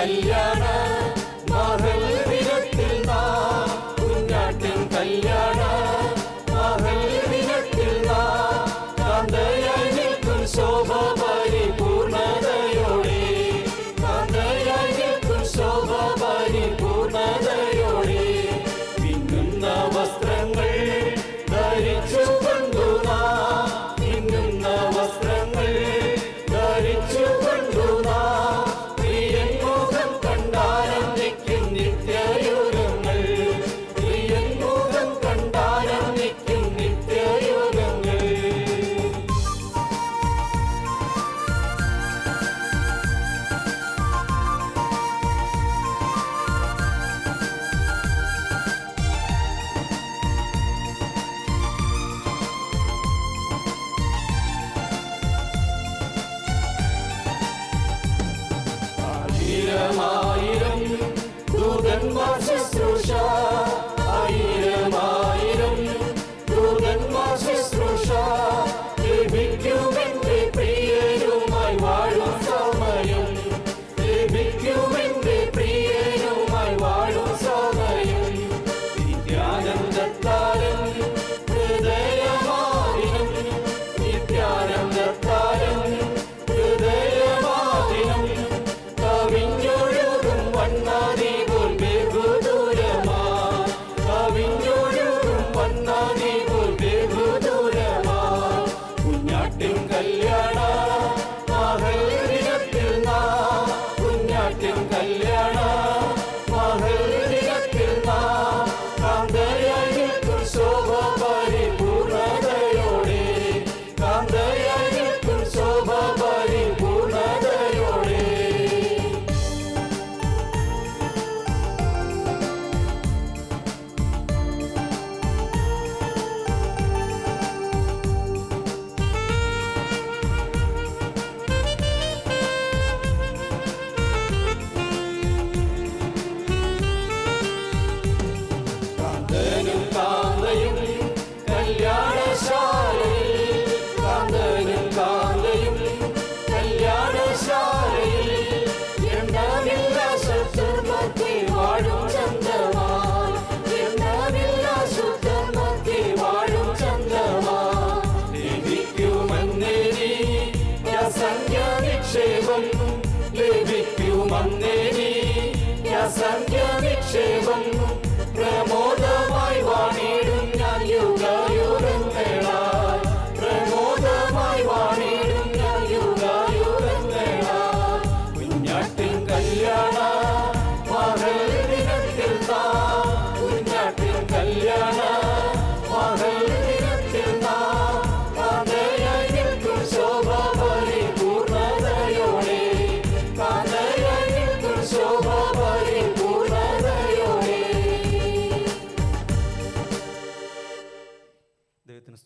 കല്യാണ മഹൽ ദിനത്തിൽ നാം കുഞ്ഞാട്ടിൻ കല്യാണ മഹൽ ദിനത്തിൽ നാം കാന്തയായി നിൽക്കും ശോഭ പരിപൂർണതയോടെ കാന്തയായി നിൽക്കും ശോഭ പരിപൂർണതയോടെ മിന്നുന്ന വസ്ത്രങ്ങൾ ധരിച്ചു കൊണ്ടു നാം മിന്നുന്ന വസ്ത്രങ്ങൾ ധരിച്ചു കൊണ്ടു നാം പ്രിയൻ മുഖം കണ്ടാനന്ദിക്കും നിത്യയുഗങ്ങൾ പ്രിയൻ മുഖം കണ്ടാനന്ദിക്കും നിത്യയുഗങ്ങൾ. ആയിരമായിരം ദൂതന്മാർ ശുശ്രൂഷ ആയിരമായിരം ദൂതന്മാർ ശുശ്രൂഷ ലഭിക്കുമെന്റെ പ്രിയനുമായി വാഴും സമയം ലഭിക്കുമെന്റെ പ്രിയനുമായി വാഴും സമയം നിത്യാനന്ദത്താരം ഹൃദയമാദിനം നിത്യാനന്ദത്താരം ഹൃദയമാദിനം കവിഞ്ഞൊഴുകും വണ്ണാതി പോൽ ബഹുദൂരമാ കവിഞ്ഞൊഴുകും വണ്ണാതി പോൽ ബഹുദൂരമാ കുഞ്ഞാട്ടിൻ കല്യാണ മഹൽ ദിനത്തിൽ നാം കുഞ്ഞാട്ടിൻ കല്യാണ മഹൽ ദിനത്തിൽ നാം കാന്തയായി നിൽക്കും ശോഭ പരിപൂർണതയോടെ കാന്തയായി നിൽക്കും ശോഭ പരിപൂർണതയോടെ. കാന്തനും കാന്തയും കല്യാണശാലയിൽ കാന്തനും കാന്തയും കല്യാണശാലയിൽ എണ്ണമില്ല ശത്രുമത്തി വാഴും ചന്ദ്രമായി എണ്ണമില്ല ശുദ്ധമത്തി വാഴും ചന്ദ്രമായി ലഭിക്കുമന്നേരി അസംഖ്യ നിക്ഷേപം ലഭിക്കുമന്നേരി അസംഖ്യ നിക്ഷേപം